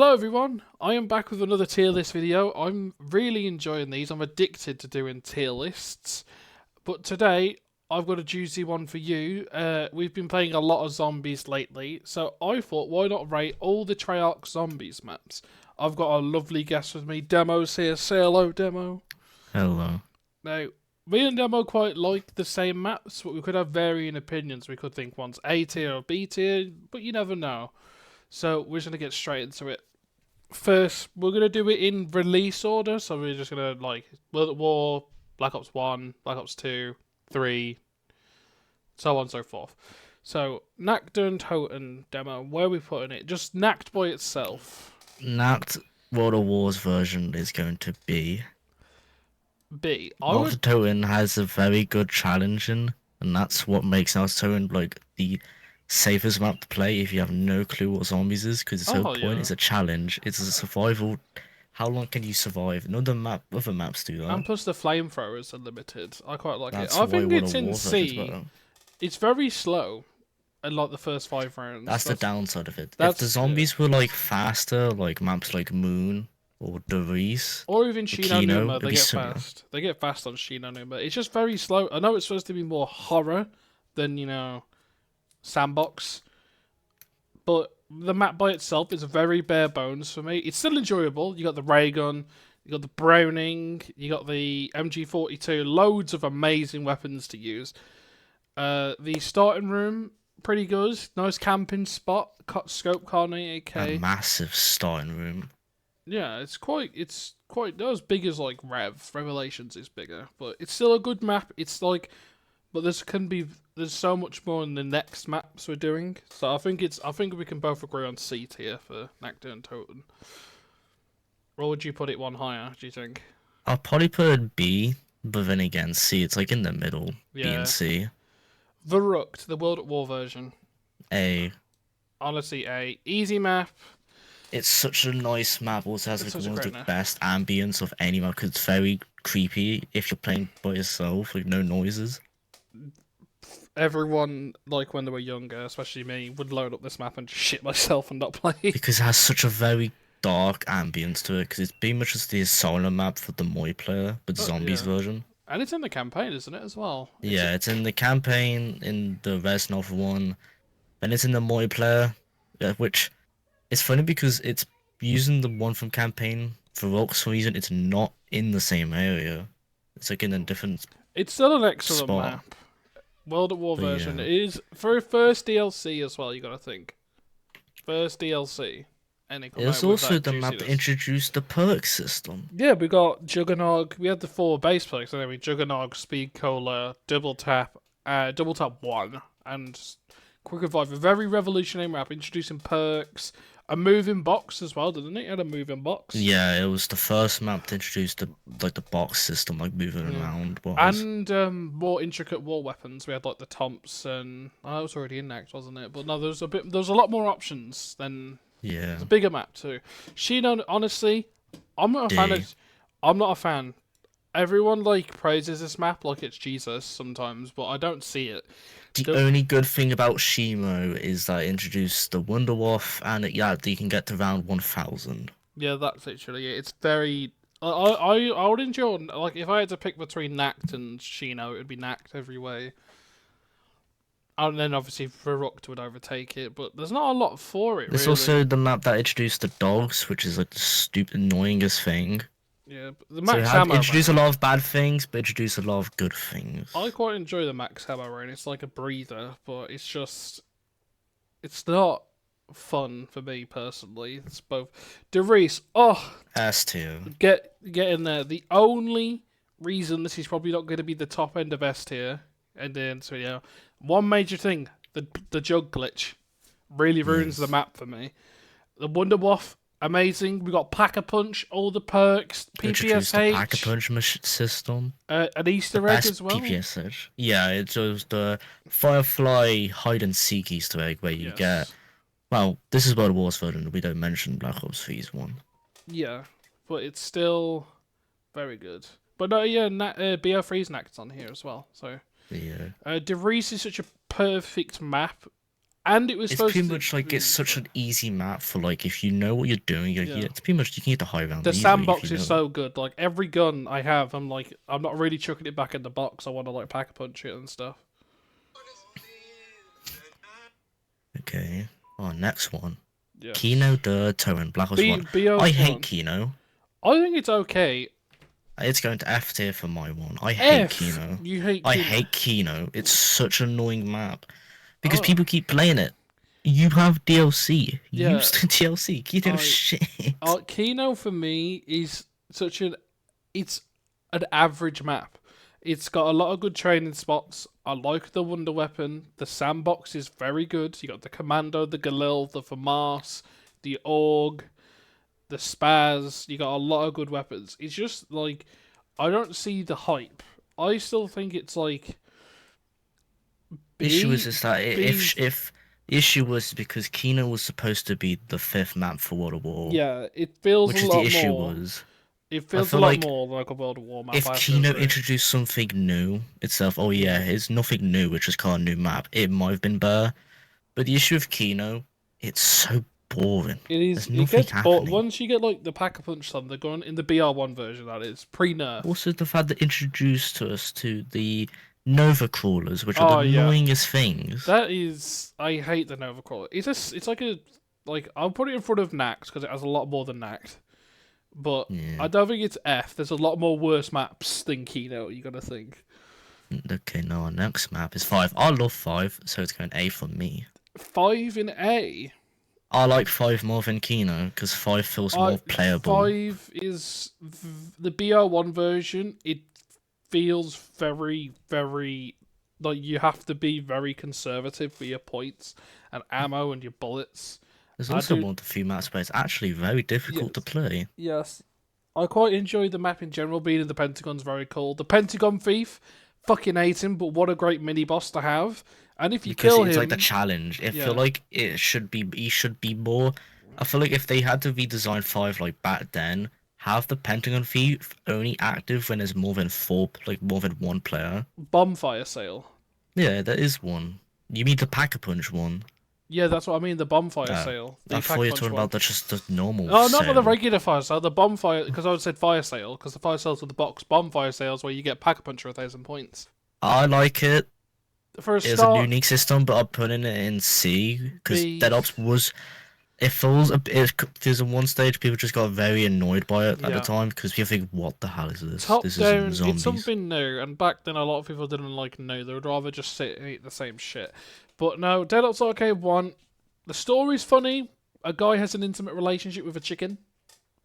Hello everyone, I am back with another tier list video. I'm really enjoying these. I'm addicted to doing tier lists. But today, I've got a juicy one for you. We've been playing a lot of zombies lately, so I thought, why not rate all the Treyarch zombies maps? I've got a lovely guest with me. Demo's here. Say hello, Demo. Hello. Now, me and Demo quite like the same maps, but we could have varying opinions. We could think one's A tier or B tier, but you never know. So we're just going to get straight into it. First, we're going to do it in release order, so we're just going to, World at War, Black Ops 1, Black Ops 2, 3, so on and so forth. So, Nacht und Toten Demo, where are we putting it? Just Nacht by itself. That World of Wars version is going to be. B. I World of would... Toten has a very good challenge in, and that's what makes Toten like the safest map to play if you have no clue what zombies is, because its whole Oh, point yeah. is a challenge. It's a survival. How long can you survive? Other maps do And that. plus the flamethrowers are limited. I quite like it. That's I why think World it's of in War version's C. better. It's very slow. In like the first 5 rounds. That's the downside of it. If the That's yeah. zombies were like faster, like maps like Moon or Derice Or even or Shino Kino, Numa, it'd they be get similar. fast. They get fast on Shino Numa. It's just very slow. I know it's supposed to be more horror than, sandbox. But the map by itself is very bare bones for me. It's still enjoyable. You got the ray gun, you got the Browning, you got the MG42, loads of amazing weapons to use. The starting room, pretty good. Nice camping spot. Scope car A 98K. massive starting room. Yeah, it's quite not as big as like Revelations is bigger, but it's still a good map. It's like, but there's so much more in the next maps we're doing. So I think we can both agree on C tier for Nectar and Toten. Or would you put it one higher? Do you think? I'll probably put it B, but then again, C. It's like in the middle. B and Yeah, C. Verrucht, the World at War version. A. Honestly, A easy map. It's such a nice map. Also has It's like such a one of great the map. best ambience of any map. 'Cause it's very creepy if you're playing by yourself with no noises. Everyone, like when they were younger, especially me, would load up this map and just shit myself and not play. Because it has such a very dark ambience to it. Because it's pretty much just the asylum map for the Moi player, but Oh zombies yeah. version. And it's in the campaign, isn't it, as well? It's Yeah, it's in the campaign in the Reznov one, and it's in the Moi player, which it's funny because it's using the one from campaign for for some reason it's not in the same area. It's like in a different it's still an excellent spot. map. World at War But version. yeah. It is for a first DLC as well, you gotta think. First DLC. And it It come was out with also that the map that juiciness. introduced the perk system. Yeah, we got Juggernog. We had the four base perks, and then we Juggernog, Speed Cola, Double Tap 1, and Quick Revive. A very revolutionary map, introducing perks, a moving box as well, didn't it? It had a moving box. Yeah, it was the first map to introduce the box system, like moving Yeah. around was. And more intricate war weapons. We had like the Thompson. Oh, that was already in next, wasn't it? But no, there was a lot more options than Yeah. it's a bigger map too. Shino, honestly, I'm not a fan D. of. I'm not a fan. Everyone like praises this map like it's Jesus sometimes, but I don't see it. The The, only good thing about Shimo is that it introduced the Wonderwolf and yeah, you can get to round 1000. yeah, that's literally it. It's very. I would enjoy like if I had to pick between Nact and Shino, it would be Nact every way. And then obviously Verrucht would overtake it, but there's not a lot for it There's really. also the map that introduced the dogs, which is like the stupid annoyingest thing. Yeah, but the So it max had ammo introduced a run. lot of bad things, but introduced a lot of good I things. quite enjoy the max ammo run. It's like a breather, but it's not fun for me personally. It's both. DeReese, oh, S tier. get in there. The only reason this is probably not going to be the top end of S tier, and then so yeah, one major thing: the jug glitch really ruins the Yes. map for me. The Wonderwaff, amazing. We got Pack a Punch, all the perks, Introduced the PPSH, Pack-a-Punch system. an The Easter egg as best well. PPSH. Yeah, it was the Firefly hide and seek Easter egg where you get. Yes. Well, this is World of War's version. We don't mention Black Ops 3's one. Yeah, but it's still very good. But no, yeah, BO3's Nacked on here as well. So Yeah. De Vries is such a perfect map, And it was It's supposed pretty to much like it's be such fun. an easy map for like if you know what you're doing. Yeah. It's pretty much you can get the high round The easily if you sandbox is know it. so good. Like every gun I have, I'm not really chucking it back in the box. I want to like pack a punch it and stuff. Okay. Oh, next one. Yeah. Kino the Torrent Black Ops 1. I BO's hate one. Kino. I think it's okay. It's going to F tier for my one. I hate F. Kino. You hate I Kino. hate Kino. It's such an annoying map. Because Oh. people keep playing it. You have DLC. Yeah. Use the DLC. Kino's shit. Kino for me is it's an average map. It's got a lot of good training spots. I like the Wonder Weapon. The sandbox is very good. You got the Commando, the Galil, the FAMAS, the AUG, the Spaz. You got a lot of good weapons. It's just like I don't see the hype. I still think it's like Issue is just that B- if the issue was because Kino was supposed to be the fifth map for World of War, yeah, it feels which a is the lot issue more. was. It feels a feel lot like more like a World of War map. if I have to Kino agree. introduced something new itself, oh yeah, it's nothing new, which is called a new map, it might have been better. But the issue of Kino, it's so boring. It is. There's nothing happening. Once you get like the Pack-a-Punch they're going in the BR1 version. That is pre-nerf. Also, the fact that introduced to us to the Nova Crawlers, which are Oh, the yeah. annoyingest things. That is. I hate the Nova Crawler. It's like I'll put it in front of Nact because it has a lot more than Nact. But Yeah. I don't think it's F. There's a lot more worse maps than Kino. You gotta think. Okay, no, our next map is 5. I love 5, so it's going A for me. 5 in A. I like 5 more than Kino because 5 feels more playable. 5 is the BR1 version. It feels very, very like you have to be very conservative for your points and ammo and your bullets. There's also one of the few maps where it's actually very difficult to play. Yes. I quite enjoy the map in general. Being in the Pentagon's very cool. The Pentagon Thief, fucking hate him, but what a great mini boss to have. And if you kill him, it's like the challenge. I feel like he should be more. I feel like if they had to redesign 5 like back then, have the Pentagon Thief only active when there's more than one player. Bonfire Sale. Yeah, there is one. You mean the Pack-a-Punch one? Yeah, that's what I mean. The Bonfire Sale. I thought you were talking about just the normal. Oh, not the regular fire sale. The bonfire, because I would said fire sale, because the fire sales with the box. Bonfire sales where you get Pack-a-Punch for 1,000 points. I like it. For a It's start, a unique system, but I'm putting it in C because B. Dead Ops was. There's in one stage people just got very annoyed by it at the time because people think, "What the hell is this? Top This down, is zombies." it's something new, and back then a lot of people didn't like new. They would rather just sit and eat the same shit. But no, Dead Ops Arcade 1, the story's funny. A guy has an intimate relationship with a chicken.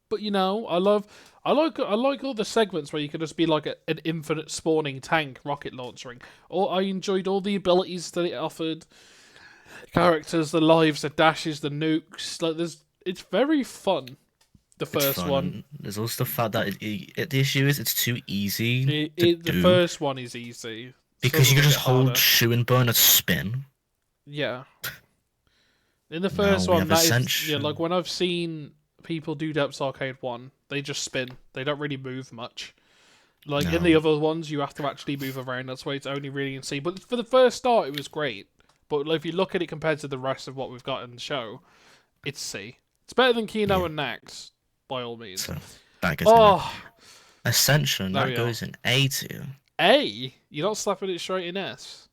But you know, I like all the segments where you can just be like an infinite spawning tank rocket launchering. Or I enjoyed all the abilities that it offered. Characters, the lives, the dashes, the nukes. It's very fun. The first one. There's also the fact that the issue is it's too easy to do. The first one is easy because you can just hold harder. shoe and burn and spin. Yeah. In the first Now we one, have that is, Ascension. like when I've seen people do Depths Arcade 1, they just spin. They don't really move much. Like in the other ones, you have to actually move around. That's why it's only really in C. But for the first start, it was great. But if you look at it compared to the rest of what we've got in the show, it's C. It's better than Kino and Nax, by all means. So that goes in Ascension, that goes in A tier. A? You're not slapping it straight in S?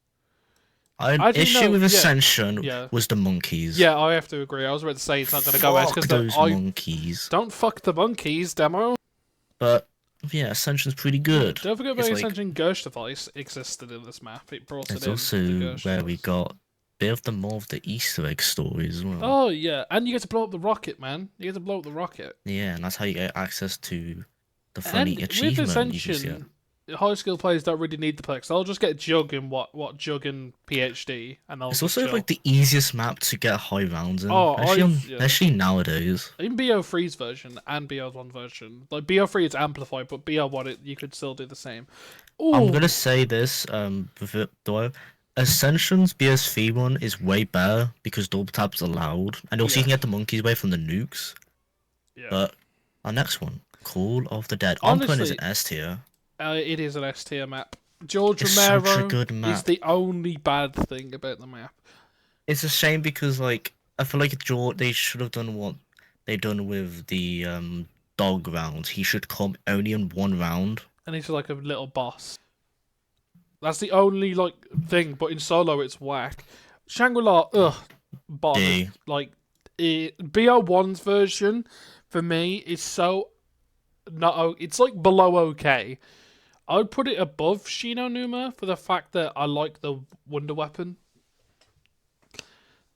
Issue with Ascension was the monkeys. Yeah, I have to agree. I was about to say it's not going to go S because those monkeys. Don't fuck the monkeys, demo. But yeah, Ascension's pretty good. Don't forget about Ascension. Ghost Device existed in this map. It brought it in. It's also where we got a bit of more of the Easter egg story as well. Oh yeah, and you get to blow up the rocket, man. You get to blow up the rocket. Yeah, and that's how you get access to the funny achievement. With Ascension, high skill players don't really need the perks. They'll just get Jug and what Jug and PhD, and they'll. It's also like the easiest map to get high rounds in. Oh, especially nowadays. In BO3's version and BO1 version, like BO3 is amplified, but BO1 you could still do the same. Ooh. I'm gonna say this, though. Ascension's BS3 one is way better because double tap's allowed, and also you can get the monkeys away from the nukes. Yeah. But our next one, Call of the Dead. I'm putting it in S tier. It is an S tier map. George Romero such a good map. is the only bad thing about the map. it's a shame because like I feel like they should have done what they done with the dog rounds. He should come only in one round. And he's like a little boss. That's the only like thing. But in solo, it's whack. Shangri-La, bottom. D. Like BO1's version for me is so not. It's like below okay. I would put it above Shino Numa for the fact that I like the Wonder Weapon.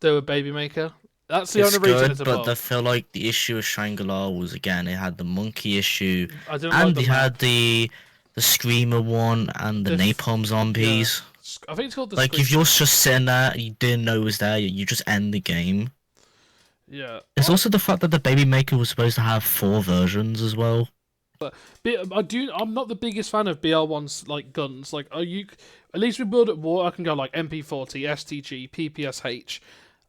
The Baby Maker. That's the It's only reason good, it's but I above. feel like the issue with Shangri-La was again it had the monkey issue, I didn't like and the they had map. the screamer one and the napalm Yeah. zombies. I think it's called the Like Scream. if you're just sitting there and you didn't know it was there, you just end the game. Yeah. It's also the fact that the Baby Maker was supposed to have 4 versions as well. I'm not the biggest fan of BL1's like guns. Like, are you? At least with Build at War, I can go like MP40, STG, PPSH.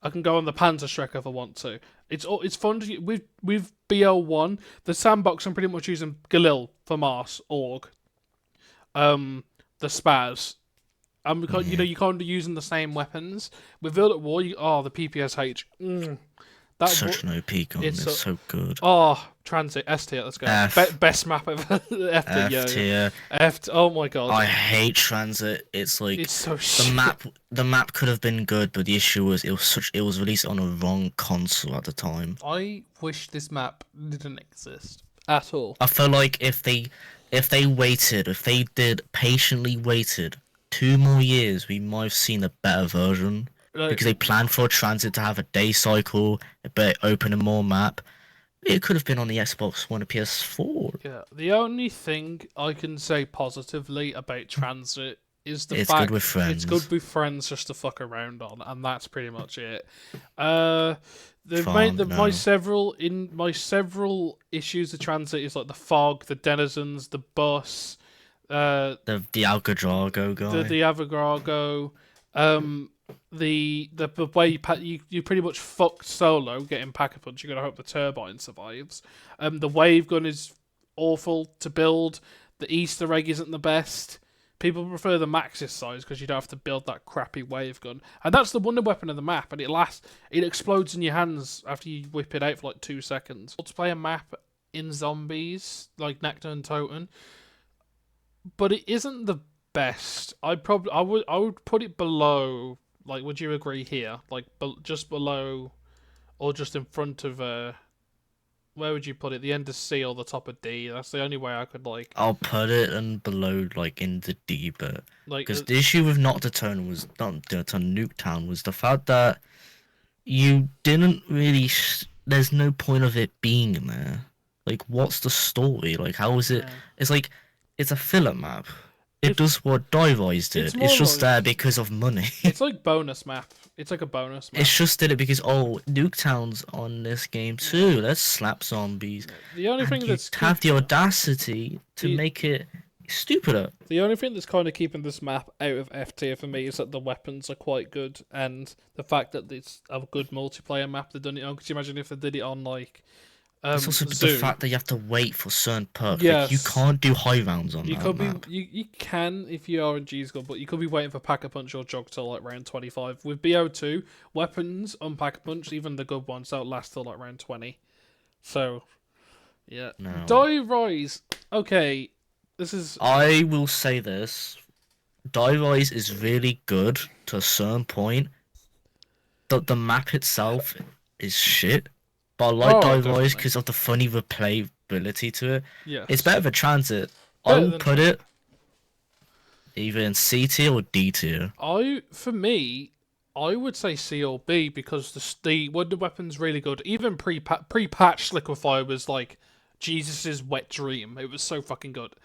I can go on the Panzer Shrek if I want to. It's fun to, with BL1. The sandbox, I'm pretty much using Galil for Mars Org. The Spaz. You can't be using the same weapons with Build at War. The PPSH. Such an OP gun. It's so good. Transit S tier. Let's go. F. Best map ever. F tier. F tier. Oh my god. I hate transit. It's like It's so the shit. map could have been good, but the issue was it was released on a wrong console at the time. I wish this map didn't exist at all. I feel like if they patiently waited 2 more years, we might have seen a better version. Because they planned for transit to have a day cycle, a bit open and more map. It could have been on the Xbox One or PS4. Yeah, the only thing I can say positively about transit is the It's fact good with friends. it's good with friends just to fuck around on, and that's pretty much it. My several issues with transit is like the fog, the denizens, the bus, The Alcadrago guy. the Avogadro, the way you pretty much fucked solo getting pack a punch. You gotta hope the turbine survives. The wave gun is awful to build. The Easter egg isn't the best. People prefer the Maxis size because you don't have to build that crappy wave gun, and that's the wonder weapon of the map. And it explodes in your hands after you whip it out for like 2 seconds. Multiplayer map in zombies like Nectar and Toten, but it isn't the best. I would put it below. Like, would you agree here? Like, just below, or just in front of where would you put it? The end of C or the top of D? That's the only way I could like. I'll put it and below, like in the D bit. Like, Because the issue with Nocturne was not Nuketown was the fact that you didn't really. There's no point of it being in there. Like, what's the story? Like, how is it? Yeah. It's like it's a filler map. It does what Dive did. It's just there because of money. It's like bonus map. It's like a bonus map. It's just did it because Nuketown's on this game too. Let's slap zombies. The only thing that's have the audacity to make it stupider. The only thing that's kind of keeping this map out of F tier for me is that the weapons are quite good, and the fact that it's a good multiplayer map they've done it on. Could you imagine if they did it on like? It's also the fact that you have to wait for certain perks. Yes. Like, you can't do high rounds on that map. You can if you are in G's Gun, but you could be waiting for Pack-a-Punch or Jog till like round 25. With BO2, weapons on Pack-a-Punch, even the good ones, don't last till like round 20. So, yeah. No. Die Rise. Okay, this is... I will say this. Die Rise is really good to a certain point. The map itself is shit. But I like Die Rise because of the funny replayability to it. Yes. It's better for transit. I will put it either in C tier or D tier. For me, I would say C or B because the Wonder Weapon's really good. Even pre-patch Liquefy was like Jesus' wet dream. It was so fucking good.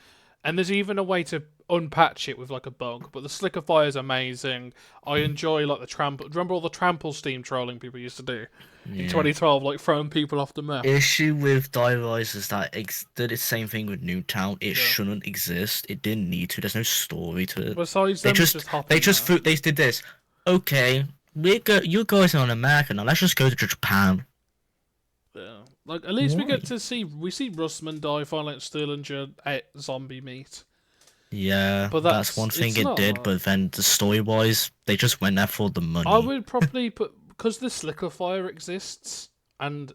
And there's even a way to unpatch it with like a bug. But the Slickify is amazing. I enjoy like the trample. Remember all the trample steam trolling people used to do in 2012, like throwing people off the map. Issue with Die Rise is that did the same thing with Newtown. It shouldn't exist. It didn't need to. There's no story to it. Besides, they did this. Okay, you guys are on America now. Let's just go to Japan. Yeah. Like, at least we see Russman die, finally at Stirlinger at zombie meat. Yeah, But that's one thing it's it not did, hard. but then the story-wise, they just went there for the I money. would probably put because the slicker fire exists and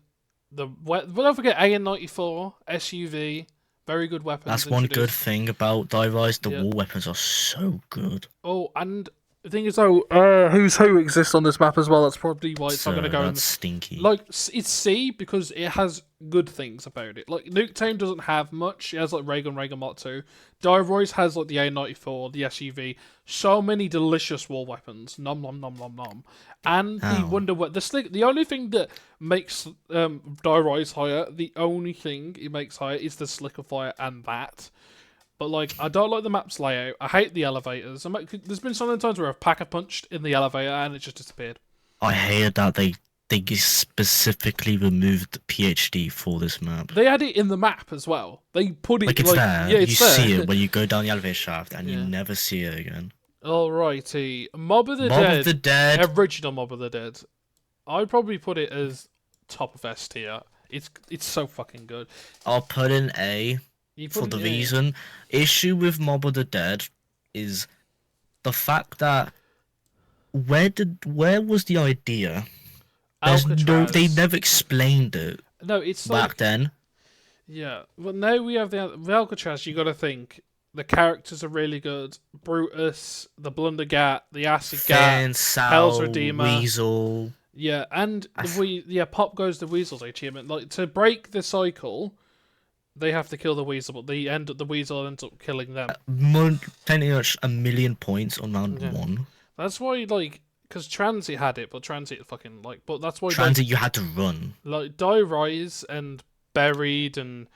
but don't forget AN-94 SUV, very good weapons That's one good introduced. thing about Die Rise. The Yeah. war weapons are so good. Oh, and the thing is though, who's who exists on this map as well. That's probably why it's not going to So go that's in. stinky. Like it's C because it has good things about it. Like Nuketown doesn't have much. It has like Reagan Mark 2. Royce has like the A94, the SUV. So many delicious war weapons. Nom nom nom nom nom. And the How? Wonder the slick. The only thing that makes Royce higher, the only thing it makes higher is the slicker fire and that. But like, I don't like the map's layout. I hate the elevators. There's been so many times where I've pack-a-punched in the elevator and it just disappeared. I hated that they specifically removed the PhD for this map. They had it in the map as well. They put it Like it's there. yeah, it's You there. see it when you go down the elevator shaft, and you Yeah. never see it again. Alrighty, Mob of the Mob Dead, of the Dead. original Mob of the Dead. I'd probably put it as top of S tier. It's so fucking good. I'll put in A. You For put the it in A. reason, issue with Mob of the Dead is the fact that where was the idea? Alcatraz. They never explained it No, it's back like then. yeah. Well, now we have the Alcatraz. You got to think the characters are really good. Brutus, the Blundergat, the Acid Finn, Gat, Sal, Hell's Redeemer. Weasel. Yeah, and I Pop Goes the Weasel's achievement. Like to break the cycle, they have to kill the Weasel, but the Weasel ends up killing them. Pretty much a million points on round Yeah. 1. That's why because Transit had it, but Transit fucking but that's why Transit, you had to run. like Die Rise and Buried and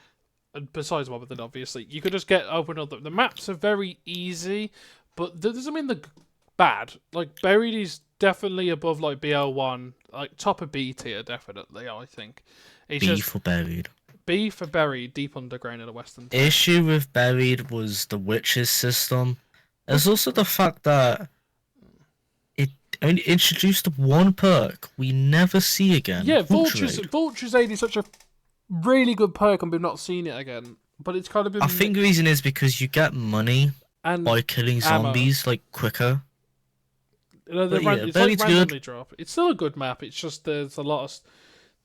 besides Mob of the Dead, obviously, you could just get open up. The maps are very easy, but that doesn't mean they're bad. Like Buried is definitely above like BL1, like top of B tier, definitely. I think it's B just for Buried. B for Buried, deep underground in the Western. Issue with Buried was the witches system. There's also the fact that it only introduced one perk we never see again. Yeah, Vulture Aid. Vulture's Aid is such a really good perk, and we've not seen it again. But it's kind of been. I think the reason is because you get money and by killing ammo. zombies like quicker. It's Buried's like good. randomly drop. It's still a good map. It's just there's a lot of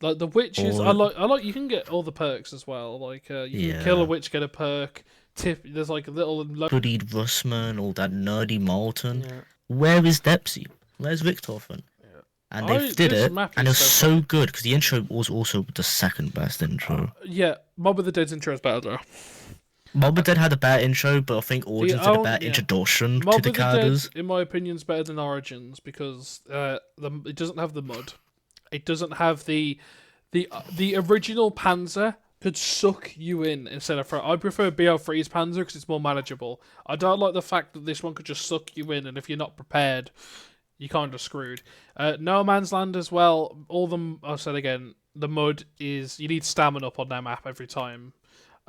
like the witches. I like. You can get all the perks as well. Like you can kill a witch, get a perk. There's like a little Bloodied Russman, all that nerdy Molten. Yeah. Where is Depsy? Where's Richtofen? Yeah. And they did this it, map and it is was so so good because the intro was also the second best intro. Yeah, Mob of the Dead's intro is better though. Mob of the Dead had a better intro, but I think Origins did a better introduction Mob to the of characters. Dead, in my opinion, is better than Origins because it doesn't have the mud. It doesn't have the original Panzer could suck you in instead of I prefer BL3's Panzer because it's more manageable. I don't like the fact that this one could just suck you in, and if you're not prepared, you're kind of screwed. No Man's Land as well. All them. I'll say it again. The mud is you need stamina up on that map every time.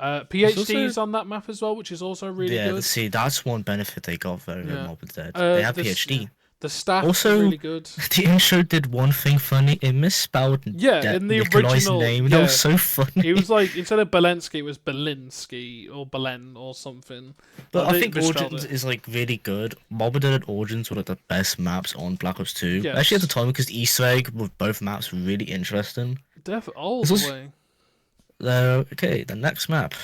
PhD's on that map as well, which is also really good. Yeah, see, that's one benefit they got very Mob of the Dead. Uh, they have the s- PhD. The staff Also, are really good. The intro did one thing funny. It misspelled In the Nikolai's original name. That was so funny. It was like instead of Belensky, it was Belinsky or Belen or something. But I they think misspelled Origins it. is like really good. Mob of the Dead and Origins were like the best maps on Black Ops 2. Yes. Actually, at the time, because the Easter egg with both maps were really interesting. All It's the also- way. Okay, the next map.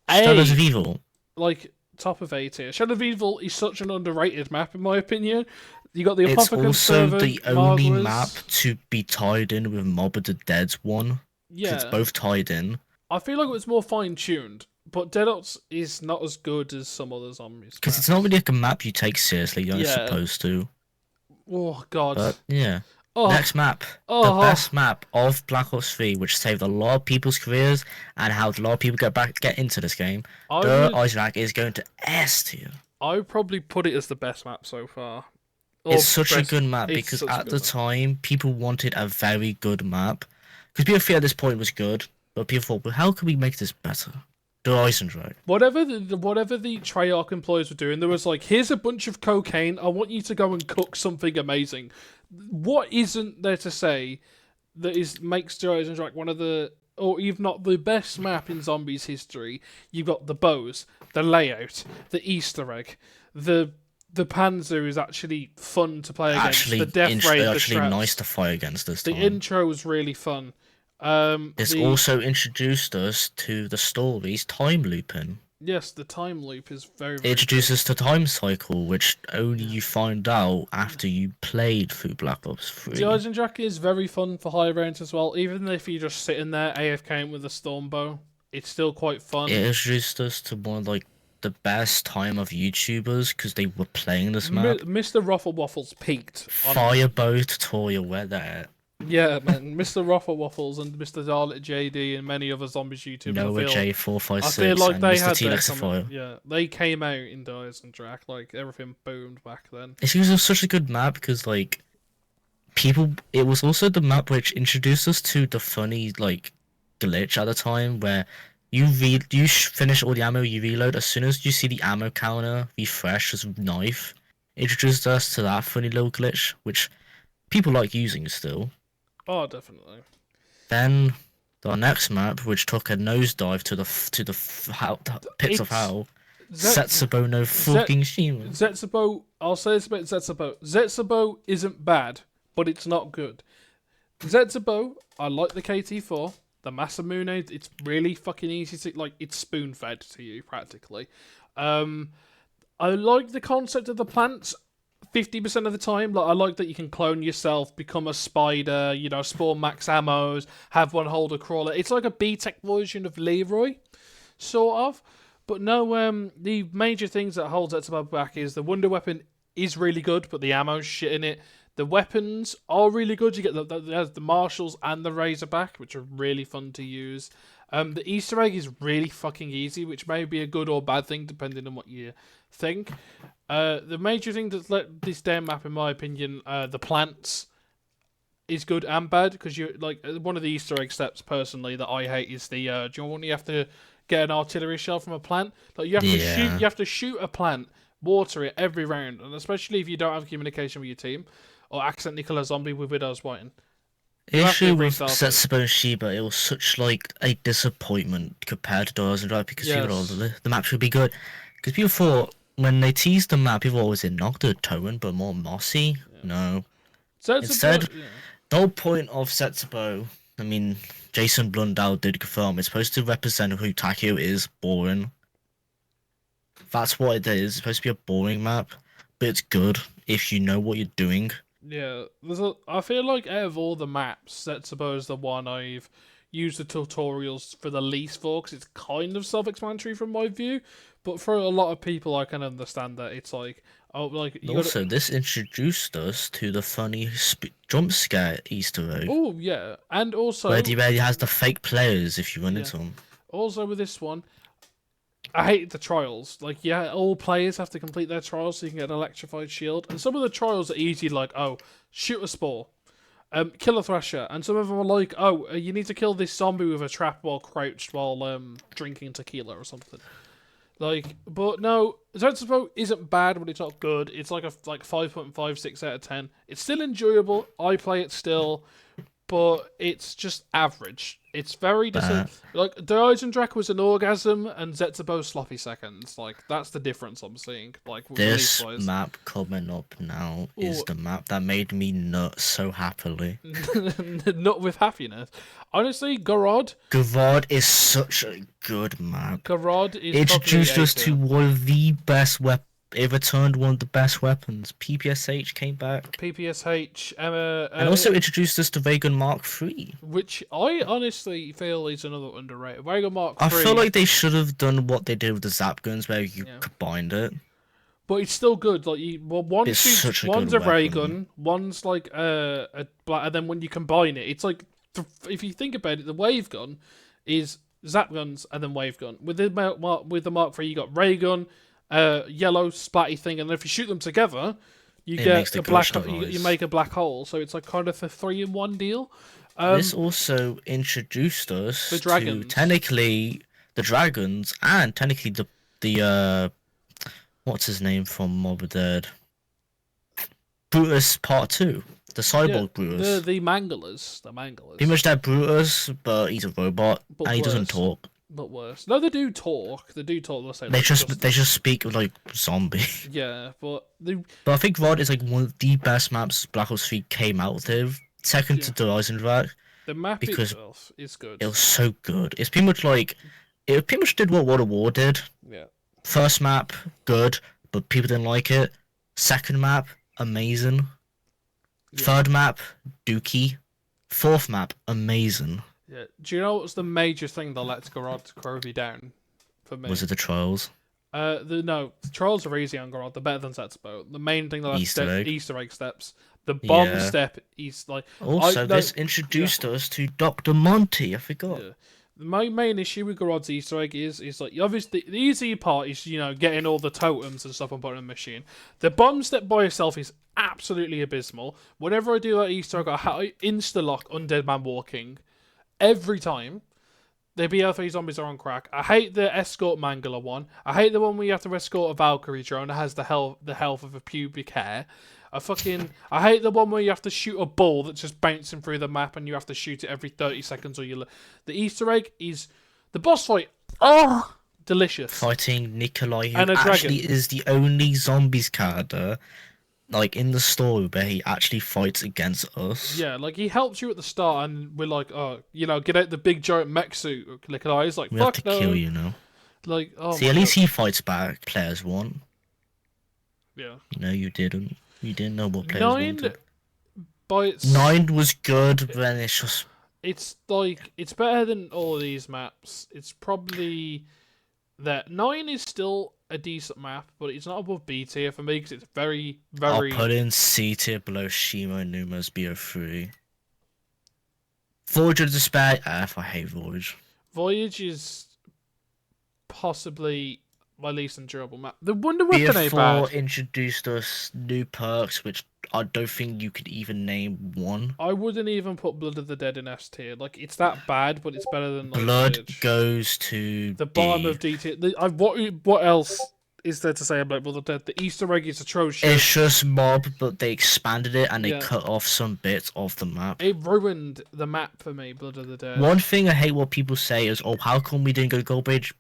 A. Shadows of Evil. Like top of A tier. Shadow of Evil is such an underrated map in my opinion. You got the It's Apothecary also servant, the only Marvelous. map to be tied in with Mob of the Dead's one. 'Cause Yeah, It's both tied in. I feel like it was more fine tuned, but Dead Ops is not as good as some other zombies. Because it's not really like a map you take seriously. You're not Yeah. supposed to. Oh god. But yeah. oh, Next map. oh, The best map of Black Ops 3, which saved a lot of people's careers and helped a lot of people get into this game. The Ice Rack is going to S tier. I would probably put it as the best map so far. It's such a good map it's because such a at good the map. time people wanted a very good map. Because BO3 at this point was good, but people thought, well, how can we make this better? The Ice Rack. Whatever the Treyarch employees were doing, there was like, here's a bunch of cocaine. I want you to go and cook something amazing. What isn't there to say that makes Horizon Track one of the or even not the best map in Zombies history, you've got the bows, the layout, the Easter egg, the Panzer is actually fun to play against. The Death Raid, the actually nice traps. to fight against this The time. intro was really fun. This The also introduced us to the story's time looping. Yes, the time loop is very, It very good. introduces the time cycle, which only you find out after you played through Black Ops The 3. Eisendrache is very fun for high range as well. Even if you're just sitting there AFKing with a Stormbow, it's still quite fun. It introduced us to one of like the best time of YouTubers because they were playing this map. Mr. Ruffle Waffles peaked on. Firebow tutorial, where they're Yeah, man, Mr. Ruffle Waffles and Mr. Darlet JD and many other zombies YouTubers. Noah I feel J456 like and they Mr. had T their Lexifier. yeah, they came out in Eisendrache, like everything boomed back then. It was such a good map because like people. It was also the map which introduced us to the funny like glitch at the time where finish all the ammo, you reload as soon as you see the ammo counter refresh as knife. Introduced us to that funny little glitch which people like using still. Oh, definitely. Then the next map, which took a nosedive to the pits of It's hell, Zet- Setsubo no fucking Shima. Zetsubo, I'll say this about Zetsubo. Zetsubo isn't bad, but it's not good. Zetsubo, I like the KT4. The Masamune, it's really fucking easy to, like, it's spoon-fed to you, practically. I like the concept of the plants 50% of the time. Like, I like that you can clone yourself, become a spider, spawn max ammos, have one holder crawler. It's like a B-Tech version of Leroy, sort of. But no, the major things that holds Zetsubo back is the Wonder Weapon is really good, but the ammo's shit in it. The weapons are really good. You get the Marshals and the Razorback, which are really fun to use. The Easter egg is really fucking easy, which may be a good or bad thing depending on what you think. The major thing that's let this damn map, in my opinion, the plants is good and bad because you like one of the Easter egg steps personally that I hate is the do you know when you have to get an artillery shell from a plant? Like you have to shoot a plant, water it every round, and especially if you don't have communication with your team or accidentally kill a zombie with Widow's Whiting. The issue with Setsubo and Shiba, it was such like a disappointment compared to Doors and Drive because people thought the map should be good. Because people thought when they teased the map, people always said not the Torin but more mossy. Yeah. No. Instead, the whole point of Setsubo, I mean, Jason Blundell did confirm it's supposed to represent who Takeo is, boring. That's what it is. It's supposed to be a boring map, but it's good if you know what you're doing. Yeah, I feel like out of all the maps, Setsubo is the one I've used the tutorials for the least for, because it's kind of self-explanatory from my view, but for a lot of people I can understand that it's like, this introduced us to the funny jump scare Easter egg. Oh, yeah, and also... where he has the fake players if you run into them. Also with this one, I hate the trials. Like, yeah, all players have to complete their trials so you can get an electrified shield. And some of the trials are easy, like, shoot a spore, kill a thresher. And some of them are like, you need to kill this zombie with a trap while crouched while drinking tequila or something. Like, but no, Zetsubo isn't bad, but it's not good. It's like a 5.56 out of 10. It's still enjoyable. I play it still, but it's just average. It's very like the Eisendrache was an orgasm and Zetsubo sloppy seconds. Like that's the difference I'm seeing. Like this map coming up now is the map that made me nut so happily. Not with happiness. Honestly, Garrod is such a good map. Garrod is introduced us to one of the best weapons. It returned one of the best weapons. PPSH came back. PPSH, and also introduced us to Raygun Mark III. Which I honestly feel is another underrated. Raygun Mark III. I feel like they should have done what they did with the Zap guns, where you combined it. But it's still good. Like one's a ray gun, one's like a black, and then when you combine it, it's like if you think about it, the wave gun is Zap guns and then wave gun. With the Mark III, you got ray gun. Yellow splatty thing, and if you shoot them together, you get a black. You make a black hole. So it's like kind of a 3-in-1 deal. This also introduced us to technically the dragons and technically the what's his name from Mob of Dead, Brutus Part 2. the cyborg Brutus. The Manglers. The Manglers. Pretty much that Brutus, but he's a robot But and he doesn't worse. talk. But worse. No, they do talk. They do talk. Let's say They just speak like zombie. Yeah, but But I think Rod is like one of the best maps Black Ops 3 came out with. Second to the Eisendrache. the map Because itself is good. it was so good. It's pretty much like it pretty much did what World of War did. Yeah. First map, good, but people didn't like it. Second map, amazing. Yeah. Third map, dookie. Fourth map, amazing. Yeah. Do you know what's the major thing that lets Garod down for me? Was it the trials? The trials are easy on Garod. They're better than Zetsubo. The main thing that lets Easter egg steps. The bomb step is like. Also, this introduced us to Dr. Monty. I forgot. Yeah. My main issue with Garod's Easter egg is like obviously the easy part is getting all the totems and stuff and putting in the machine. The bomb step by itself is absolutely abysmal. Whenever I do that Easter egg, I insta lock Undead Man Walking every time. The BL3 zombies are on crack. I hate the escort Mangler one. I hate the one where you have to escort a Valkyrie drone that has the health of a pubic hair. I hate the one where you have to shoot a ball that's just bouncing through the map and you have to shoot it every 30 seconds or the Easter egg is the boss fight. Oh, delicious. Fighting Nikolai, who and actually is the only zombies character like in the story where he actually fights against us. Yeah, like he helps you at the start and we're like, oh, get out the big giant mech suit. Nikolai is like, we fuck have to kill you now. Like, oh. See, at least he fights back. Players won. Yeah. No, you didn't. You didn't know what players wanted. 9 was good, but then it's just... It's like, it's better than all of these maps. It's probably... that 9 is still a decent map, but it's not above B tier for me because it's very, very... I'll put in C tier below Shimo Numa's BO3. Voyage of Despair, F, I hate Voyage. Voyage is possibly my least enjoyable map. The Wonder Weapon ain't bad. BO4 introduced us new perks, which I don't think you could even name one. I wouldn't even put Blood of the Dead in S tier. Like, it's that bad, but it's better than... Like, Blood Voyage. Goes to the bottom of D tier. What else is there to say about Blood of the Dead? The Easter egg is atrocious. It's just mob, but they expanded it and they cut off some bits of the map. It ruined the map for me, Blood of the Dead. One thing I hate what people say is, oh, how come we didn't go Gold Bridge?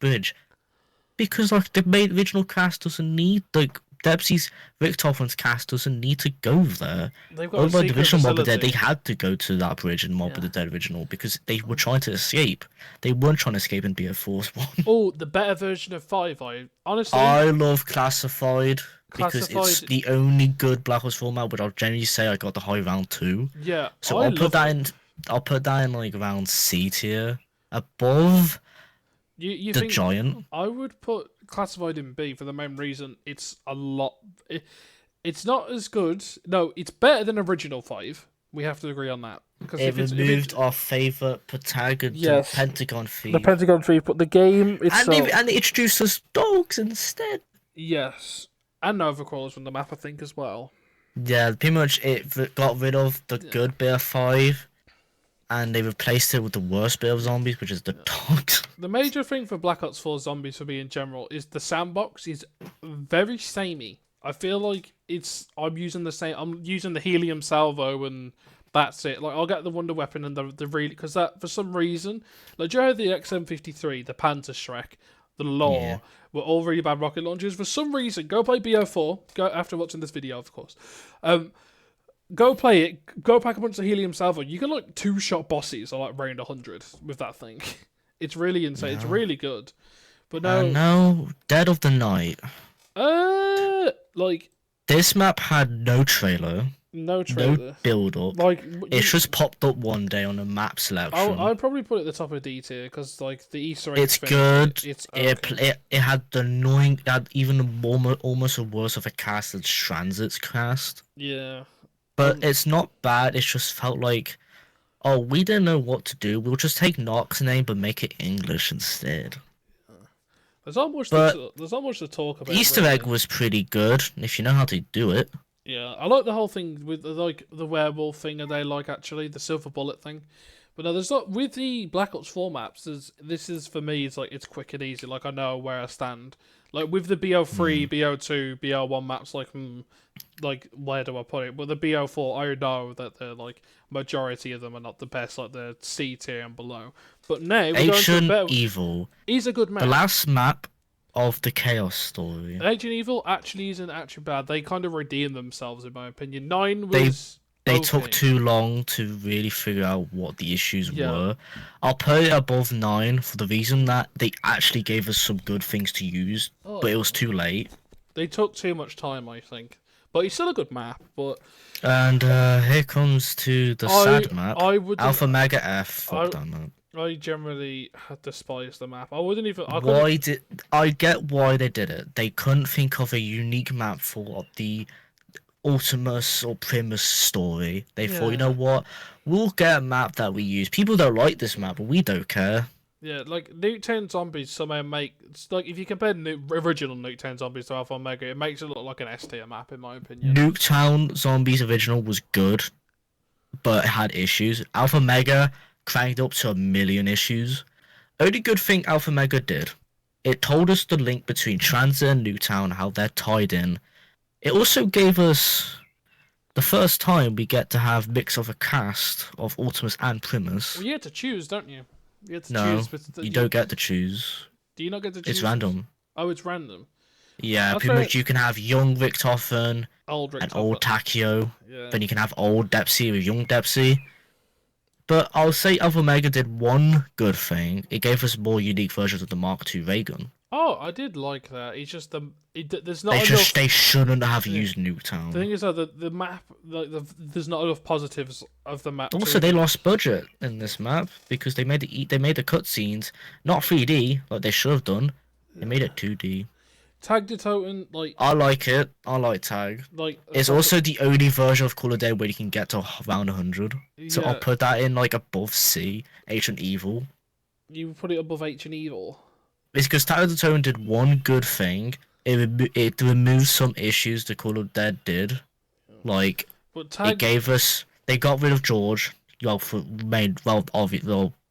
Because, like, the original cast doesn't need, like, Dempsey's Richtofer's cast doesn't need to go there. They've got the original Mob of the Dead, they had to go to that bridge in Mob of the Dead original because they were trying to escape. They weren't trying to escape in BO4's one. Oh, the better version of 5. I love Classified because it's the only good Black Ops 4 map, which I'll generally say I got the high round 2. Yeah, so I'll put that in like around C tier, above you the think Giant. I would put Classified in B for the main reason it's a lot. It's not as good. No, it's better than original 5. We have to agree on that. Because it removed our favourite protagonist, Pentagon Thief. The Pentagon Thief, but the game itself... And they introduced us dogs instead. Yes. And Nova Crawlers from the map, I think, as well. Yeah, pretty much it got rid of the good bit of 5, and they replaced it with the worst bit of zombies, which is the dogs. The major thing for Black Ops 4 zombies for me in general is the sandbox is very samey. I feel like I'm using the helium salvo and that's it. Like, I'll get the Wonder Weapon and the really... Because that, for some reason... Like, do you know the XM53, the Panther Shrek, the Law, were all really bad rocket launchers? For some reason, go play BO4. Go after watching this video, of course. Go play it. Go pack a bunch of helium salvo. You can, like, 2-shot bosses or, like, round 100 with that thing. It's really insane. No. It's really good. But no, Dead of the Night. Like... This map had no trailer. No trailer. No build-up. Like, it's just popped up one day on a map selection. I'd probably put it at the top of D tier, because, like, the Easter egg... It's good. It's okay. It had the annoying... It had even almost a worse of a cast than Transit's cast. Yeah. But it's not bad. It just felt like, oh, we didn't know what to do. We'll just take Nox's name but make it English instead. There's not much to talk about. Easter egg was pretty good if you know how to do it. Yeah, I like the whole thing with the werewolf thing. They like actually the silver bullet thing, But no, there's not with the Black Ops 4 maps. This is for me. It's like it's quick and easy. Like I know where I stand. Like with the BO3, BO2, BO1 maps, like where do I put it? But the BO4, I know that the like majority of them are not the best. Like the C tier and below. But now we're going to Ancient better. Evil. He's a good map. The last map of the Chaos story. Ancient Evil actually isn't actually bad. They kind of redeemed themselves, in my opinion. 9 was. They okay. took too long to really figure out what the issues were. I'll put it above 9 for the reason that they actually gave us some good things to use, but it was too late. They took too much time, I think. But it's still a good map. But and here comes to the sad map. Alpha Mega F. Fuck that map. I generally despise the map. I wouldn't even. I get why they did it. They couldn't think of a unique map for the Ultimus or Primus story. They thought, you know what, we'll get a map that we use. People don't like this map, but we don't care. Yeah, like Nuketown Zombies somehow it's like if you compare original Nuketown Zombies to Alpha Omega, it makes it look like an S tier map in my opinion. Nuketown Zombies original was good, but it had issues. Alpha Mega cranked up to 1 million issues. Only good thing Alpha Mega did, it told us the link between Transit and Nuketown, how they're tied in. It also gave us the first time we get to have mix of a cast of Ultimus and Primus. Well, you had to choose, don't you? You had to choose. You don't get to choose. Do you not get to choose? It's random. Oh, it's random. Yeah, pretty much you can have young Richtofen and old Takio. Yeah. Then you can have old Depsy with young Depsy. But I'll say Alpha Mega did one good thing. It gave us more unique versions of the Mark II ray gun. Oh, I did like that. It's just there's not enough. They shouldn't have used Nuketown. The thing is, though, the map, there's not enough positives of the map. Also, they lost budget in this map because they made the cutscenes not 3D like they should have done. They made it 2D. Tag the Totem, I like it. I like Tag. It's also the only version of Call of Duty where you can get to around 100. So I'll put that in above C, Ancient Evil. You put it above Ancient Evil. It's because Tag the Totem did one good thing. It removed some issues the Call of Duty did. It gave us. They got rid of George. For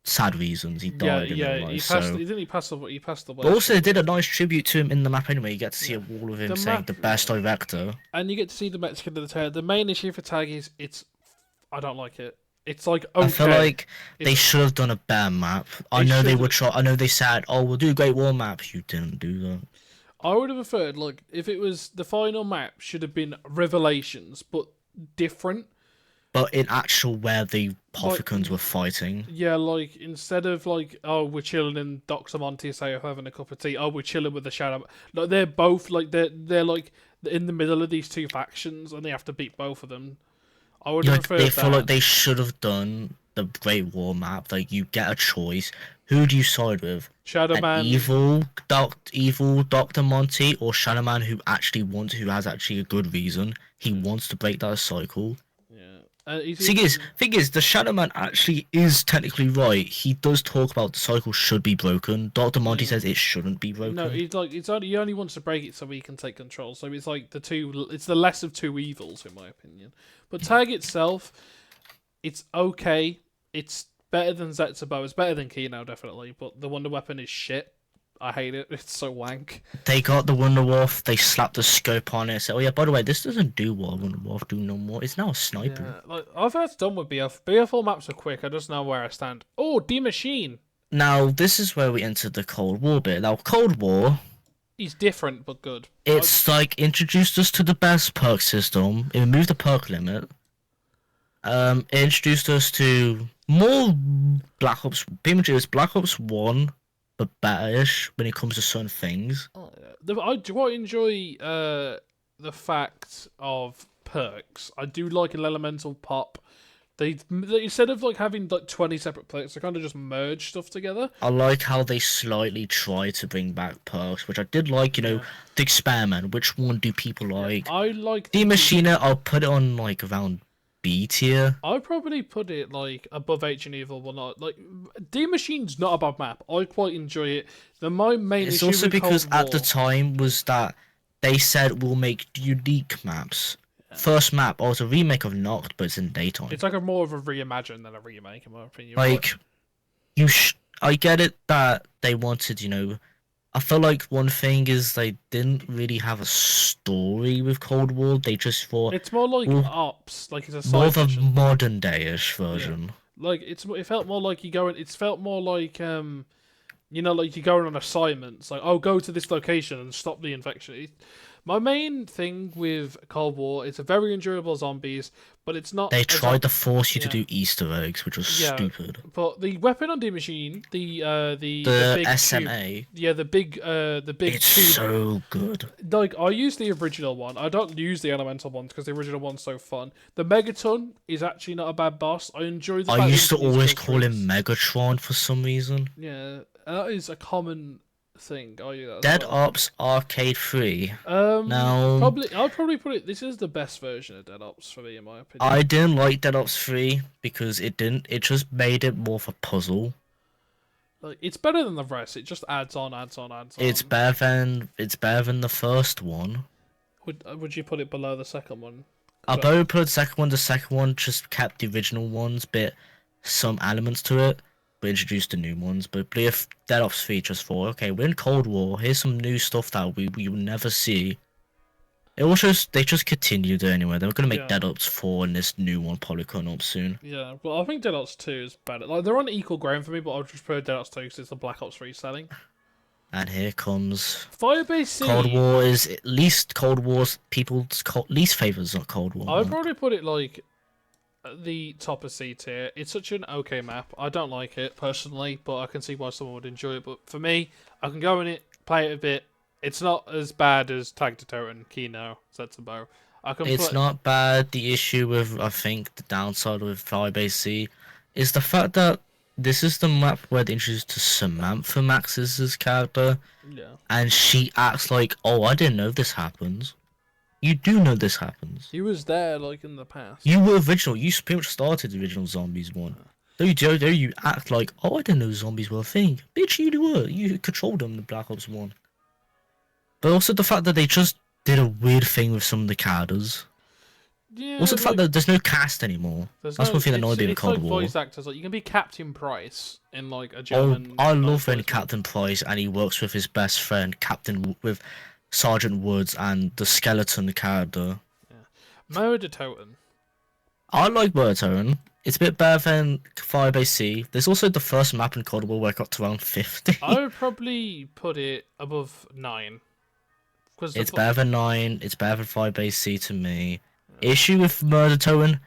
sad reasons. He died. He passed away. But also, they did a nice tribute to him in the map anyway. You get to see a wall of him saying the best director. And you get to see the Mexican of the tail. The main issue for Tag is I don't like it. It's like okay. I feel like they should have done a better map. I know they would try. I know they said, "Oh, we'll do a Great War map." You didn't do that. I would have preferred if it was the final map should have been Revelations, but different. But in actual where the Pothicans were fighting. Yeah, instead of we're chilling in Dr. Monty's house having a cup of tea. Oh, we're chilling with the Shadow. They're both they're in the middle of these two factions, and they have to beat both of them. I would have preferred that. They feel like they should have done the Great War map. You get a choice. Who do you side with? Shadow Man, evil Dr. Monty, or Shadow Man who has actually a good reason. He wants to break that cycle. Thing is, the Shadow Man actually is technically right. He does talk about the cycle should be broken. Dr. Monty says it shouldn't be broken. No, he only wants to break it so he can take control. So it's it's the less of two evils in my opinion. But Tag itself, it's okay. It's better than Zetsubo. It's better than Kino definitely. But the Wonder Weapon is shit. I hate it. It's so wank. They got the Wonder Wolf. They slapped the scope on it. So, by the way, this doesn't do what Wonder Wolf do no more. It's now a sniper. Yeah, I've heard it's done with BF. BF4 maps are quick. I just know where I stand. Oh, D-Machine. Now, this is where we enter the Cold War bit. Now, Cold War... He's different, but good. It's introduced us to the best perk system. It removed the perk limit. It introduced us to more Black Ops. Pretty much it was Black Ops 1... but better-ish when it comes to certain things. I do enjoy the fact of perks. I do like an elemental pop. They instead of having 20 separate perks, they kind of just merge stuff together. I like how they slightly try to bring back perks, which I did like. The experiment. Which one do people like? I like the Machina. I'll put it on around B tier. I'd probably put it above Ancient Evil, but not D-Machine's not a bad map. I quite enjoy it. My main it's issue also with because Cold War, at the time was that they said we'll make unique maps. first map. Oh, it's a remake of Noct, but it's in daytime. It's like a more of a reimagine than a remake, in my opinion. Like I get it that they wanted, I feel like one thing is they didn't really have a story with Cold War. They just thought it's more like well, ops, like it's a more side of a mission. modern day-ish version. Like it felt more like you going. It felt more like like you're going on assignments. Like, oh, go to this location and stop the infection. My main thing with Cold War, it's a very enjoyable zombies, but it's not. They tried to force you to do Easter eggs, which was Yeah, stupid. but the weapon on the machine, the big SMA. tube, yeah, the big It's tube. so good. Like I use the original one. I don't use the elemental ones because the original one's so fun. The Megaton is actually not a bad boss. I enjoy the. I used to fact that always kill call him streaks. Megatron for some reason. Yeah, that is a common thing. I use that as Dead well. Ops Arcade 3. Now, I'd probably put it. This is the best version of Dead Ops for me, in my opinion. I didn't like Dead Ops 3 because it just made it more of a puzzle. Like it's better than the rest. It just adds on. It's better than the first one. Would you put it below the second one? I'll probably put the second one. The second one just kept the original ones, but some elements to it, but introduced the new ones. But if Dead Ops 3 just thought, okay, we're in Cold War. Here's some new stuff that we will never see. They just continued it anyway. They were gonna make Dead Ops 4 and this new one probably coming up soon. Yeah, well, I think Dead Ops 2 is better. Like they're on equal ground for me, but I'll just prefer Dead Ops 2 because it's the Black Ops 3 selling. And here comes Firebase C. Cold War is at least Cold War's people's least favorites of Cold War. I would probably put it like at the top of C tier. It's such an okay map. I don't like it personally, but I can see why someone would enjoy it. But for me, I can go in it, play it a bit. It's not as bad as Tag to Totem, Kino, Setsubo. It's not bad. The issue with, I think, the downside with Firebase C is the fact that this is the map where they introduced to Samantha Max's character. Yeah. And she acts like, oh, I didn't know this happens. You do know this happens. He was there, like, in the past. You were original. You pretty much started the original Zombies one. There you act like, oh, I didn't know zombies were a thing. Bitch, you were. You controlled them in the Black Ops 1. But also the fact that they just did a weird thing with some of the characters. Yeah, also the fact that there's no cast anymore. That's one thing that annoyed me in Cold War. Voice actors, like you can be Captain Price in like a German. I love when Captain Price and he works with his best friend with Sergeant Woods and the skeleton character. Yeah. Murder Totem. I like Murder Totem. It's a bit better than Firebase C. There's also the first map in Cold War where I got to around 50. I would probably put it above 9. It's better than 9. It's better than Firebase C to me. Issue with Murder Totem,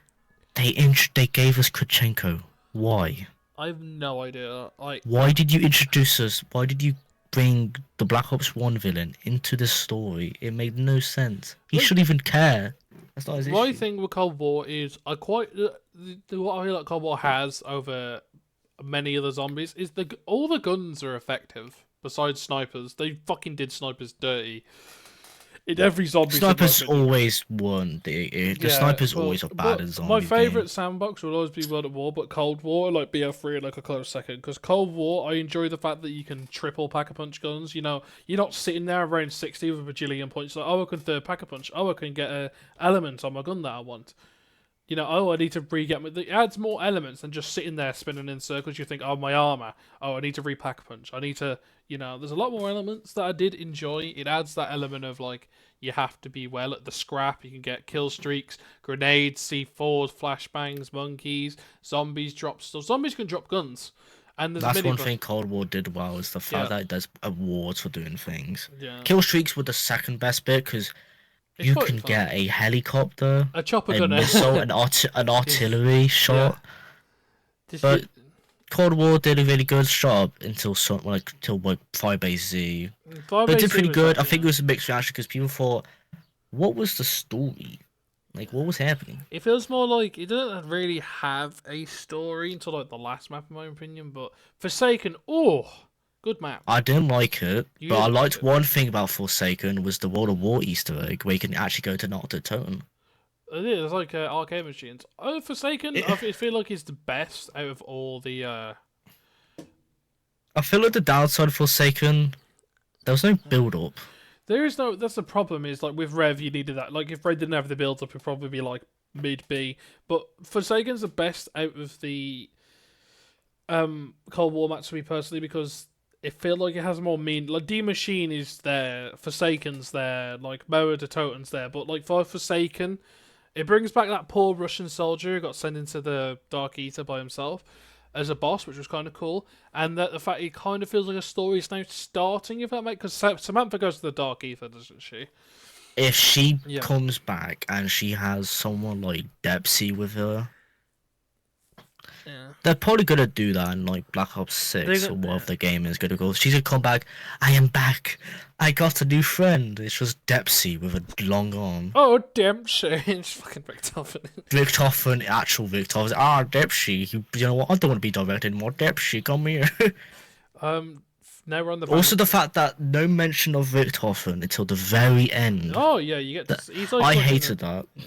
they gave us Kurchenko. Why? I have no idea. Why did you introduce us? Why did you bring the Black Ops 1 villain into this story? It made no sense. He shouldn't even care. That's not his issue. My thing with Cold War is what I feel like Cold War has over many other zombies is all the guns are effective. Besides snipers, they fucking did snipers dirty. In every zombie, snipers always won. The snipers always are bad in zombie. My favourite sandbox will always be World at War, but Cold War, like BO3, like a close second. Because Cold War, I enjoy the fact that you can triple pack-a-punch guns. You know, you're not sitting there around 60 with a bajillion points. Like, oh, I can third pack-a-punch. Oh, I can get an element on my gun that I want. You know, oh, I need to re-get my... It adds more elements than just sitting there spinning in circles. You think, oh, my armor. Oh, I need to re-pack-a-punch. I need to... You know, there's a lot more elements that I did enjoy. It adds that element of, like, you have to be well at the scrap. You can get kill streaks, grenades, C4s, flashbangs, monkeys, zombies drop stuff. Zombies can drop guns. And that's one thing Cold War did well, is the fact that there's awards for doing things. Yeah. Kill streaks were the second best bit, because you can get a helicopter, a chopper a gunner, missile, an artillery shot. But Cold War did a really good job until Firebase Z. But it did pretty good. I think it was a mixed reaction because people thought, what was the story? Like, what was happening? It feels more like it doesn't really have a story until like the last map, in my opinion. But Forsaken, good map. I didn't like it, but I liked one thing about Forsaken was the World of War Easter egg where you can actually go to Nocta Totem. It is like arcade machines. Forsaken, I feel like is the best out of all the. I feel like the downside of Forsaken, there was no build up. There is no. That's the problem. Is like with Rev, you needed that. Like if Red didn't have the build up, it'd probably be like mid B. But Forsaken's the best out of the Cold War match to me personally because it feels like it has more mean. Like D Machine is there, Forsaken's there, like Moa de Toten's there. But like for Forsaken, it brings back that poor Russian soldier who got sent into the Dark Eater by himself as a boss, which was kind of cool. And that the fact it kind of feels like a story is now starting, if that makes, because Samantha goes to the Dark Ether, doesn't she? If she Yeah. comes back and she has someone like Dempsey with her, Yeah. they're probably gonna do that in like Black Ops 6 or whatever the game is gonna go. She's gonna come back. I am back. I got a new friend. It's just Dempsey with a long arm. Oh, Dempsey. It's fucking Richtofen. Richtofen, actual Richtofen. Ah, Dempsey. You know what? I don't want to be directed anymore. Dempsey, come here. Now we're on the Also, the fact that no mention of Richtofen until the very end. Oh yeah, you get. He's like I hated that. Yeah.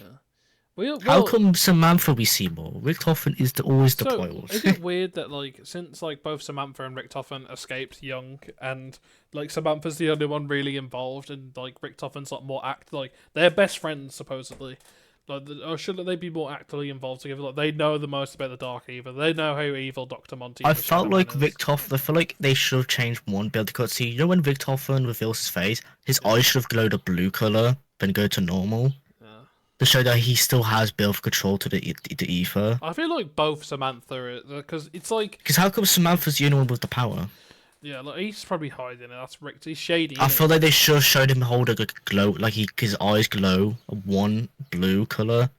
Well, How come Samantha we see more? Richtofen is always the so, priority. is it weird that like since like both Samantha and Richtofen escaped young, and like Samantha's the only one really involved, and like Richtofen's like more like they're best friends supposedly. Like, or shouldn't they be more actively involved together? Like, they know the most about the Dark Evil. They know how evil Dr. Monty. I felt like Richtofen. I feel like they should have changed one bit of the cutscene. You know when Richtofen reveals his face, his eyes should have glowed a blue color, then go to normal. To show that he still has bit of control to the ether. I feel like both Samantha, because it's like. Because how come Samantha's the only one with the power? Yeah, like he's probably hiding it. That's Rick. He's shady. I feel like they should have showed him holding a glow, like his eyes glow one blue color,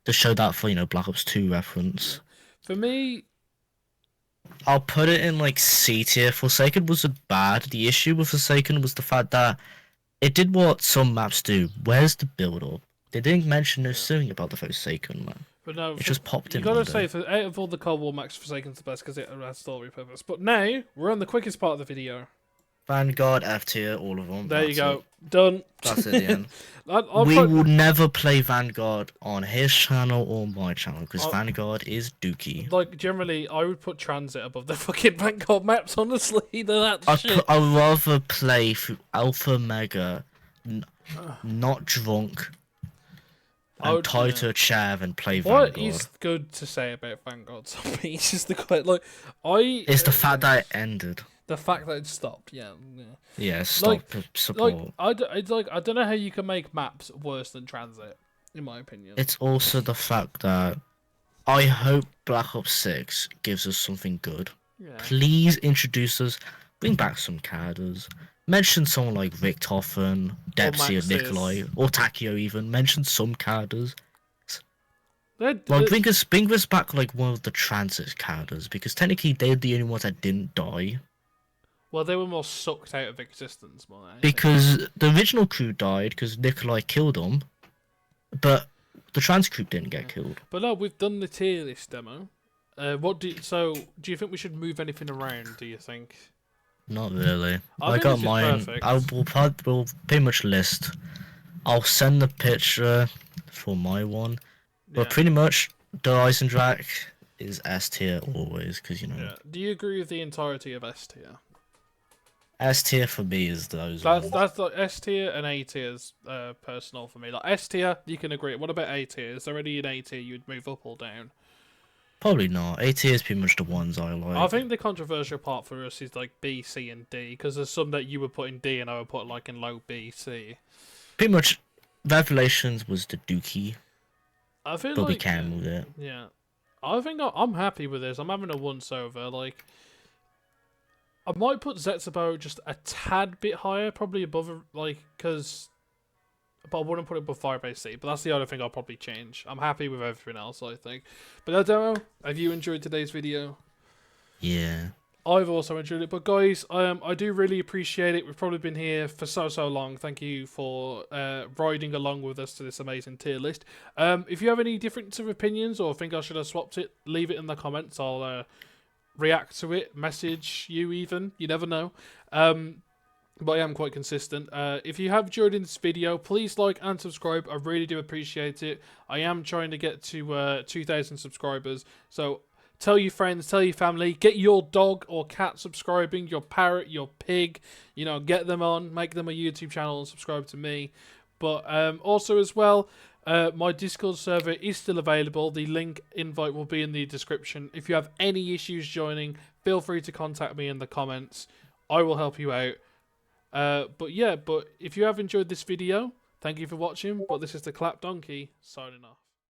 to show that for Black Ops 2 reference. For me, I'll put it in like C tier. Forsaken wasn't bad. The issue with Forsaken was the fact that it did what some maps do. Where's the build up? They didn't mention no thing about the Forsaken man. But no, it just popped in. You gotta say, out of all the Cold War maps, Forsaken's the best because it has story purpose. But now we're on the quickest part of the video. Vanguard, F tier, all of them. There you go. Done. That's it. The end. We will never play Vanguard on his channel or my channel because Vanguard is dookie. Like generally, I would put Transit above the fucking Vanguard maps. Honestly, I'd rather play through Alpha Mega, not drunk. And tie to a chair and play Vanguard. What is good to say about Vanguard Zombies is the quite like It's the fact that it ended. The fact that it stopped, yeah. Yeah, stop support. I don't know how you can make maps worse than Transit, in my opinion. It's also the fact that I hope Black Ops 6 gives us something good. Yeah. Please introduce us, bring back some characters. Mention someone like Richtofen, Dempsey, or Nikolai, or Takio even. Mention some characters. Bring us back like one of the Transit characters, because technically they're the only ones that didn't die. Well, they were more sucked out of existence, more. Because the original crew died because Nikolai killed them, but the trans crew didn't get killed. But no, we've done the tier list demo. Do you think we should move anything around? Do you think? Not really. I got mine. We'll pretty much list. I'll send the picture for my one, but pretty much the Eisendrach is S tier always because Yeah. Do you agree with the entirety of S tier? S tier for me is those. That's like S tier and A tier is personal for me. Like S tier, you can agree. What about A tier? Is there any in A tier you'd move up or down? Probably not. A tier is pretty much the ones I like. I think the controversial part for us is like B, C, and D, because there's some that you would put in D and I would put like in low B, C. Pretty much, Revelations was the dookie. I feel but like we can with it. Yeah, I think I'm happy with this. I'm having a once over. Like, I might put Zetsubo just a tad bit higher, probably above because. But I wouldn't put it above Firebase C. But that's the other thing I'll probably change. I'm happy with everything else, I think. But I don't know. Have you enjoyed today's video? Yeah. I've also enjoyed it. But guys, I do really appreciate it. We've probably been here for so long. Thank you for riding along with us to this amazing tier list. If you have any difference of opinions or think I should have swapped it, leave it in the comments. I'll react to it, message you even. You never know. But I am quite consistent. If you have enjoyed this video, please like and subscribe. I really do appreciate it. I am trying to get to 2,000 subscribers. So Tell your friends, tell your family, get your dog or cat subscribing, your parrot, your pig, you know, get them on, make them a YouTube channel and subscribe to me. But also as well, my Discord server is still available. The link invite will be in the description. If you have any issues joining, feel free to contact me in the comments. I will help you out. But if you have enjoyed this video, thank you for watching. But this is the Clap Donkey signing off.